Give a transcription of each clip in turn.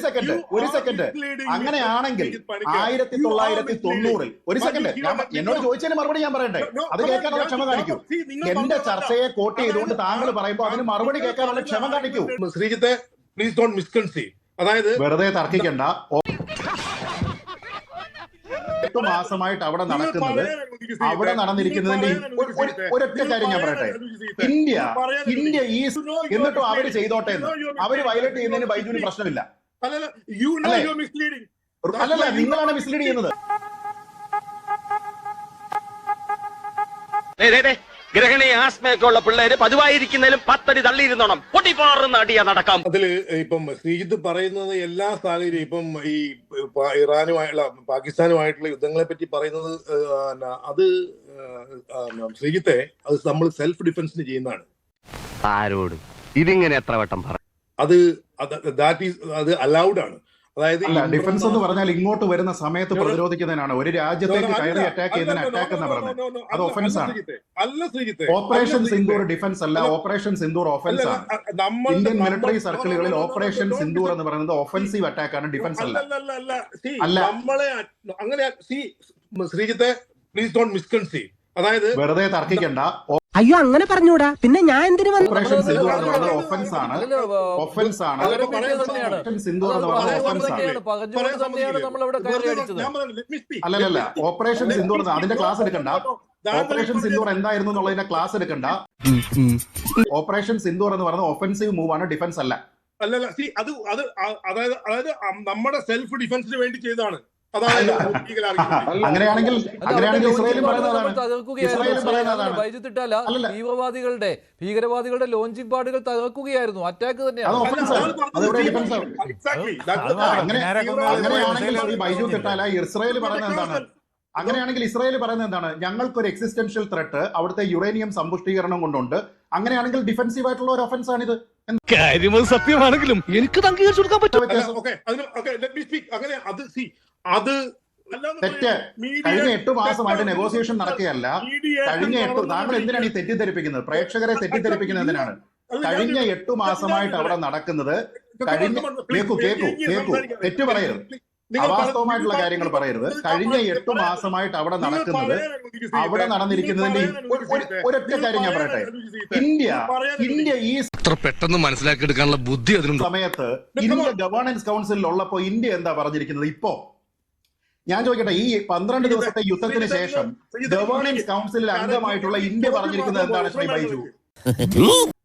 Second അങ്ങനെയാണെങ്കിൽ 1990 ഒരു second എന്നോട് ചോദിച്ചതിന് മറുപടി ഞാൻ പറയട്ടെ, അത് കേൾക്കാനുള്ള ക്ഷമ കാണിക്കൂ. എന്റെ ചർച്ചയെ കോട്ട് ചെയ്തുകൊണ്ട് താങ്കൾ പറയുമ്പോൾ അതിന് മറുപടി കേൾക്കാനുള്ള ക്ഷമ കാണിക്കൂ. ശ്രീജിത്തെ, പ്ലീസ് ഡോണ്ട് മിസ്കൺസീവ്. അതായത് വെറുതെ തർക്കിക്കണ്ട. 8 മാസമായിട്ട് അവിടെ നടക്കുന്നത്, അവിടെ നടന്നിരിക്കുന്നതിന്റെ ഒരൊറ്റ കാര്യം ഞാൻ പറയട്ടെ, ഇന്ത്യ ഈ എന്നിട്ടും അവര് ചെയ്തോട്ടെ എന്ന്, അവര് വയലേറ്റ് ചെയ്യുന്നതിന് ബൈജുവിന് പ്രശ്നമില്ല. അല്ലല്ല, നിങ്ങളാണ് മിസ്ലീഡ് ചെയ്യുന്നത്. ഗ്രഹണി ആസ്മയൊക്കെ ഉള്ള പിള്ളേര് പതിവായിരിക്കുന്നതിലും 10 അടി തള്ളിയിരുന്നോണം പൊട്ടിപ്പാറുന്ന അടിയാ നടക്കാം. അതില് ഇപ്പം ശ്രീജിത്ത് പറയുന്നത് എല്ലാ സാഹചര്യം, ഇപ്പം ഈ ഇറാനുമായുള്ള പാകിസ്ഥാനുമായിട്ടുള്ള യുദ്ധങ്ങളെ പറ്റി പറയുന്നത്, അത് ശ്രീജിത്തെ, അത് നമ്മൾ സെൽഫ് ഡിഫൻസിന് ചെയ്യുന്നതാണ്. ആരോട് ഇതിങ്ങനെ എത്ര വട്ടം പറ, അത് അലൗഡ് ആണ്. അതായത് ഡിഫൻസ് എന്ന് പറഞ്ഞാൽ ഇങ്ങോട്ട് വരുന്ന സമയത്ത് പ്രതിരോധിക്കുന്നതിനാണ്. ഒരു രാജ്യത്തേക്ക് കയറി അറ്റാക്ക് ചെയ്യുന്നതിന് അറ്റാക്ക് എന്ന് പറഞ്ഞത് അത് ഒഫൻസ് ആണ്. ഓപ്പറേഷൻ സിന്ദൂർ ഡിഫൻസ് അല്ല, ഓപ്പറേഷൻ സിന്ദൂർ ഒഫൻസ് ആണ്. ഇന്ത്യൻ മിലിറ്ററി സർക്കിളുകളിൽ ഓപ്പറേഷൻ സിന്ദൂർ എന്ന് പറയുന്നത് ഒഫൻസീവ് അറ്റാക്ക് ആണ്, ഡിഫൻസ് അല്ല. അങ്ങനെ ശ്രീജിത്തെ, പ്ലീസ് ഡോണ്ട് മിസ്കൺസീവ്. അതായത് വെറുതെ തർക്കിക്കണ്ട. അയ്യോ, അങ്ങനെ പറഞ്ഞൂടാ, പിന്നെ ഞാൻ എന്തിനു ഓപ്പറേഷൻ സിന്ദൂർ എന്ന് പറയുന്നത് ഒഫൻസ് ആണ്. ഓപ്പറേഷൻ സിന്ദൂർ എന്ന് പറയുന്നത് ഒഫൻസ് ആണ്. അല്ലല്ല, ഓപ്പറേഷൻ സിന്ദൂർ അതിന്റെ ക്ലാസ് എടുക്കണ്ട. ഓപ്പറേഷൻ സിന്ദൂർ എന്തായിരുന്നു എന്നുള്ളതിന്റെ ക്ലാസ് എടുക്കണ്ട. ഓപ്പറേഷൻ സിന്ദൂർ എന്ന് പറയുന്നത് ഒഫൻസീവ് മൂവ് ആണ്, ഡിഫൻസ് അല്ല. അല്ലല്ല, അതായത് നമ്മുടെ സെൽഫ് ഡിഫൻസിന് വേണ്ടി ചെയ്തതാണ്. അങ്ങനെയാണെങ്കിൽ ഇസ്രായേലും ഭീകരവാദികളുടെ ലോഞ്ചിങ് പാഡുകൾ തകർക്കുകയായിരുന്നു. അറ്റാക്ക് തന്നെയാണ്. അങ്ങനെയാണെങ്കിൽ ഇസ്രായേൽ പറയുന്നത് എന്താണ്? ഞങ്ങൾക്കൊരു എക്സിസ്റ്റൻഷ്യൽ ത്രെട്ട് അവിടുത്തെ യുറേനിയം സമ്പുഷ്ടീകരണം കൊണ്ടുണ്ട്. അങ്ങനെയാണെങ്കിൽ ഡിഫൻസീവ് ആയിട്ടുള്ള ഒരു ഒഫൻസ് ആണിത്. കാര്യങ്ങൾ സത്യമാണെങ്കിലും എനിക്ക് അംഗീകരിച്ചു കൊടുക്കാൻ പറ്റും. അത് തെറ്റ്. കഴിഞ്ഞ 8 മാസമായിട്ട് നെഗോസിയേഷൻ നടക്കുകയല്ല. കഴിഞ്ഞ 8 താങ്കൾ എന്തിനാണ് ഈ തെറ്റിദ്ധരിപ്പിക്കുന്നത്? പ്രേക്ഷകരെ തെറ്റിദ്ധരിപ്പിക്കുന്നത് എന്തിനാണ്? കഴിഞ്ഞ 8 മാസമായിട്ട് അവിടെ നടക്കുന്നത്, കേക്കൂ, തെറ്റു പറയരുത്, അവാസ്തവമായിട്ടുള്ള കാര്യങ്ങൾ പറയരുത്. കഴിഞ്ഞ 8 മാസമായിട്ട് അവിടെ നടക്കുന്നത്, അവിടെ നടന്നിരിക്കുന്നതിന്റെ ഒരൊറ്റ കാര്യം ഞാൻ പറയട്ടെ, ഇന്ത്യ ഈ പെട്ടെന്ന് മനസ്സിലാക്കിയെടുക്കാനുള്ള ബുദ്ധി അതിനുണ്ട്. സമയത്ത് ഇന്ത്യ ഗവേണൻസ് കൗൺസിലിൽ ഉള്ളപ്പോ ഇന്ത്യ എന്താ പറഞ്ഞിരിക്കുന്നത്? ഇപ്പോ ഞാൻ ചോദിക്കട്ടെ, ഈ 12 ദിവസത്തെ യുദ്ധത്തിന് ശേഷം ഗവേണൻസ് കൗൺസിലിൽ അംഗമായിട്ടുള്ള ഇന്ത്യ പറഞ്ഞിരിക്കുന്നത് എന്താണ് ശ്രീ ബൈജു?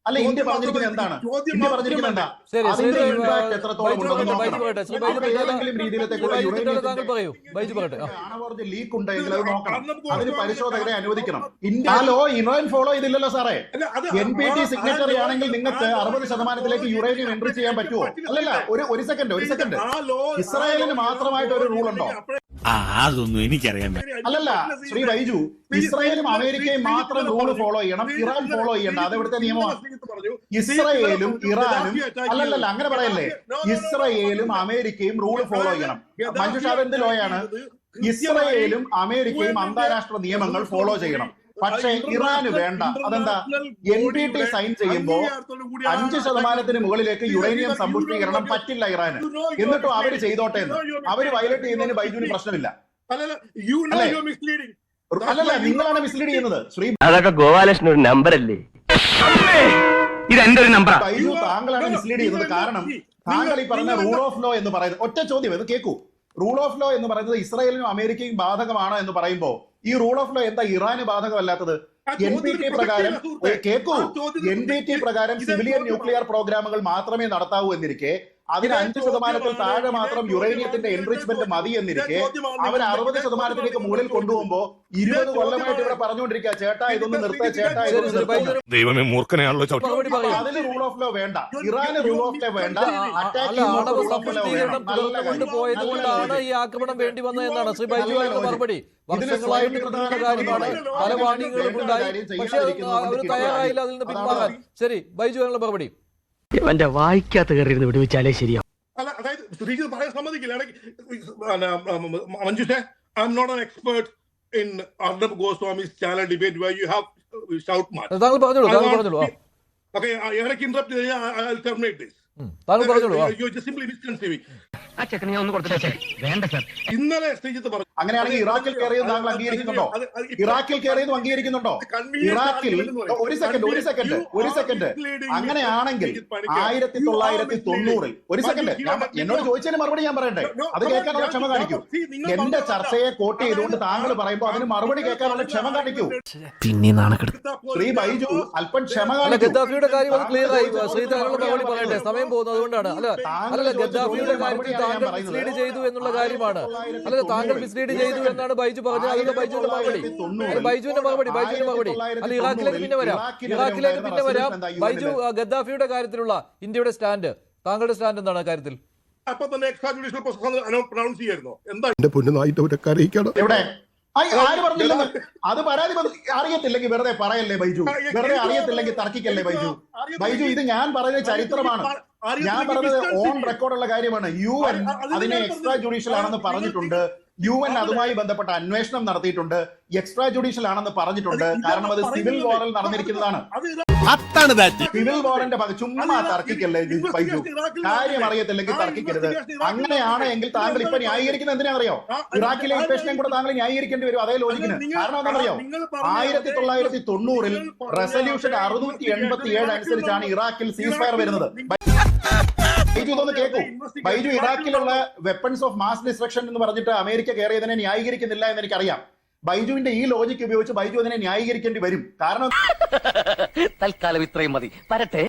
അല്ല, ഇന്ത്യ പറഞ്ഞിരിക്കുന്നത് എന്താണ്? ഇന്ത്യ പറഞ്ഞിരിക്കുന്നത് എന്താ? അതിന്റെ ഇമ്പാക്ട് എത്രത്തോളം ഉണ്ടെന്ന് നോക്കണം. ഏതെങ്കിലും രീതിയിലേക്കുള്ള ആണവോർജ്ജ ലീക്ക് ഉണ്ടെങ്കിൽ അത് നോക്കണം. അതിന് പരിശോധകരെ അനുവദിക്കണം. ഇന്ത്യ ഇറാൻ ഫോളോ ചെയ്തില്ലല്ലോ സാറേ. NPT സിഗ്നറ്ററി ആണെങ്കിൽ നിങ്ങൾക്ക് 60% യുറേനിയം എൻട്രി ചെയ്യാൻ പറ്റുമോ? അല്ലല്ല, ഒരു സെക്കൻഡ്. ഇസ്രായേലിന് മാത്രമായിട്ട് ഒരു റൂൾ ഉണ്ടോ? അതൊന്നും എനിക്കറിയാൻ. അല്ലല്ല ശ്രീ ബൈജു, ഇസ്രായേലും അമേരിക്കയും മാത്രം റൂൾ ഫോളോ ചെയ്യണം, ഇറാൻ ഫോളോ ചെയ്യണ്ട. അത് ഇവിടുത്തെ നിയമമാണ്. ഇസ്രായേലും ഇറാനും അല്ലല്ല, അങ്ങനെ പറയല്ലേ. ഇസ്രായേലും അമേരിക്കയും റൂൾ ഫോളോ ചെയ്യണം. മഞ്ജുഷാദ് എന്ത് ലോയാണ്? ഇസ്രായേലും അമേരിക്കയും അന്താരാഷ്ട്ര നിയമങ്ങൾ ഫോളോ ചെയ്യണം. പക്ഷേ ഇറാന് വേണ്ട. അതെന്താ? NPT സൈൻ ചെയ്യുമ്പോൾ 5% മുകളിലേക്ക് യുറേനിയം സമ്പുഷ്ടീകരണം പറ്റില്ല ഇറാന്. എന്നിട്ടും അവര് ചെയ്തോട്ടെ എന്ന്. അവര് വയലേറ്റ് ചെയ്യുന്നതിന് ബൈജുവിന് പ്രശ്നമില്ല. അല്ലല്ല, നിങ്ങളാണ് മിസ്ലീഡ് ചെയ്യുന്നത്. ശ്രീ അതൊക്കെ ഗോപാലകൃഷ്ണൻ ഒരു നമ്പർ അല്ലേ? ഇത് എന്റെ ഒരു നമ്പറാ. ബൈജു, താങ്കളാണ് മിസ്ലീഡ് ചെയ്യുന്നത്. കാരണം താങ്കൾ ഈ പറഞ്ഞ റൂൾ ഓഫ് ലോ എന്ന് പറയുന്നത്, ഒറ്റ ചോദ്യം ഇത് കേൾക്കൂ, റൂൾ ഓഫ് ലോ എന്ന് പറയുന്നത് ഇസ്രായേലിനും അമേരിക്കയും ബാധകമാണ് എന്ന് പറയുമ്പോൾ ഈ റൂൾ ഓഫ് ലോ എന്താ ഇറാന് ബാധകമല്ലാത്തത്? NPT പ്രകാരം കേൾക്കൂ, NPT പ്രകാരം സിവിലിയൻ ന്യൂക്ലിയർ പ്രോഗ്രാമുകൾ മാത്രമേ നടത്താവൂ എന്നിരിക്കെ അതിന് 5% താഴെ മാത്രം യുറേനിയത്തിന്റെ എൻറിച്ച്മെന്റ് മതി എന്നിരിക്കെ അവർ 60% മുകളിൽ കൊണ്ടുപോകുമ്പോ 20 കൊല്ലമായിട്ട് ഇവിടെ പറഞ്ഞുകൊണ്ടിരിക്കുക, ചേട്ടാ ഇതൊന്ന് നിർത്തുക, ചേട്ടാ ഇതൊന്ന് നിർത്തുക. ദൈവമേ, മൂർഖനെയാണല്ലോ. അതിന് റൂൾ ഓഫ് ലോ വേണ്ട, ഇറാന് റൂൾ ഓഫ് ലോ വേണ്ട. പോയതുകൊണ്ടാണ് ഈ ആക്രമണം വേണ്ടി വന്നതെന്നാണ് ശ്രീ ബൈജു മറുപടി. വർഷങ്ങളായിട്ട് കാര്യമാണ്, പല വാണിംഗുകളും ഉണ്ടായി, പക്ഷെ അവർ തയ്യാറായില്ല അതിൽ നിന്ന് പിന്മാറാൻ. ശരി ബൈജു, അതിനുള്ള മറുപടി. എന്റെ വായിക്കാത്ത കയറിയിരുന്ന് വിടുവിച്ചാലേ ശരിയാ. അതായത് ശ്രീജിത്ത് പറയാൻ സമ്മതിക്കില്ല. മഞ്ജുഷേ, I am not an expert in Arnab Goswami's channel debate where you have shout match. താങ്കൾ പറഞ്ഞോളൂ. Okay, I interrupt you. I'll terminate this. താങ്കൾ പറഞ്ഞോളൂ. ആ ചെക്കനെ ഞാൻ ഒന്ന് കൊടുത്തിട്ടേ വേണ്ട സാർ. ഇന്നലെ ശ്രീജിത്ത് പറഞ്ഞു അങ്ങനെയാണെങ്കിൽ ഇറാഖിൽ കയറിയത് താങ്കൾ അംഗീകരിക്കുന്നുണ്ടോ? ഇറാഖിൽ കയറിയതും അംഗീകരിക്കുന്നുണ്ടോ? ഇറാഖിൽ ഒരു സെക്കൻഡ് അങ്ങനെയാണെങ്കിൽ 1990 ഒരു സെക്കൻഡ് എന്നോട് ചോദിച്ചതിന് മറുപടി ഞാൻ പറയട്ടെ, അത് കേൾക്കാനുള്ള ക്ഷമ കാണിക്കൂ. എന്റെ ചർച്ചയെ കോട്ട് ചെയ്തുകൊണ്ട് താങ്കൾ പറയുമ്പോൾ അതിന് മറുപടി കേൾക്കാനുള്ള ക്ഷമ കാണിക്കൂ. പിന്നെ നാണക്കെടുത്ത് ശ്രീ ബൈജു അല്പം ക്ഷമ അല്ല, കാണിക്കൂ. ഗദ്ദാഫിയുടെ കാര്യം അത് ക്ലിയർ ആയി. ശ്രീധരനുള്ള മറുപടി പറയട്ടെ, സമയം പോകുന്നു, അതുകൊണ്ടാണ്. അല്ല ഗദ്ദാഫിയുടെ കാര്യത്തിൽ താങ്കൾ മിസ്ലീഡ് ചെയ്തു എന്നുള്ള കാര്യമാണ്. അല്ല, താങ്കൾ മിസ്ലീഡ് ചെയ്തു എന്നാണ് ബൈജു പറഞ്ഞത്. അതിന്റെ ബൈജുവിന്റെ മറുപടി ബൈജുവിന്റെ മറുപടി. അല്ല, ഇറാഖിലേക്ക് പിന്നെ വരാം. ബൈജു, ഗദ്ദാഫിയുടെ കാര്യത്തിലുള്ള ഇന്ത്യയുടെ സ്റ്റാൻഡ്, താങ്കളുടെ സ്റ്റാൻഡ് എന്താണ് കാര്യത്തിൽ? അപ്പൊ തന്നെ എക്സ്ട്രാ ജുഡീഷ്യൽ പ്രോസസ് പ്രൊനൗൺസ് ചെയ്യായിരുന്നോ? എന്താ എന്റെ പൊന്നുനായിട്ട് അവരൊക്കെ അറിയിക്കണം. എവിടെ ആര് പറഞ്ഞില്ലെന്ന്? അത് പരാതി അറിയത്തില്ലെങ്കിൽ വെറുതെ പറയല്ലേ ബൈജു, വെറുതെ അറിയത്തില്ലെങ്കിൽ തർക്കിക്കല്ലേ ബൈജു. ബൈജു, ഇത് ഞാൻ പറയുന്നത് ചരിത്രമാണ്, ഞാൻ പറഞ്ഞത് ഓൺ റെക്കോർഡുള്ള കാര്യമാണ്. UN അതിനെ എക്സ്ട്രാ ജുഡീഷ്യൽ ആണെന്ന് പറഞ്ഞിട്ടുണ്ട്. UN അതുമായി ബന്ധപ്പെട്ട അന്വേഷണം നടത്തിയിട്ടുണ്ട്. എക്സ്ട്രാ ജുഡീഷ്യൽ ആണെന്ന് പറഞ്ഞിട്ടുണ്ട്. കാരണം അത് സിവിൽ വാറിൽ നടന്നിരിക്കുന്നതാണ്. സിവിൽ വാറിന്റെ ചുമ്മാ തർക്കിക്കല്ലേ ബൈജു, കാര്യം അറിയത്തില്ലെങ്കിൽ തർക്കിക്കരുത്. അങ്ങനെയാണ് എങ്കിൽ താങ്കൾ ഇപ്പൊ ന്യായീകരിക്കുന്നത് എന്തിനാണെന്നറിയോ? ഇറാഖിലെ ഇൻവേഷനെയും കൂടെ താങ്കൾ ന്യായീകരിക്കേണ്ടി വരും അതേ ലോജിക്കിന്. കാരണം എന്താണെന്നറിയോ? 1990 റെസല്യൂഷൻ 687 അനുസരിച്ചാണ് ഇറാഖിൽ സീസ് ഫയർ വരുന്നത്. ബൈജു ഇതൊന്ന് കേൾക്കൂ. ബൈജു ഇറാഖിലുള്ള വെപ്പൺസ് ഓഫ് മാസ് ഡിസ്ട്രക്ഷൻ എന്ന് പറഞ്ഞിട്ട് അമേരിക്ക കയറിയതിനെ ന്യായീകരിക്കുന്നില്ല എന്ന് എനിക്കറിയാം. ബൈജുവിന്റെ ഈ ലോജിക്ക് ഉപയോഗിച്ച് ബൈജു അതിനെ ന്യായീകരിക്കേണ്ടി വരും. കാരണം തൽക്കാലം ഇത്രയും മതി. വരട്ടെ.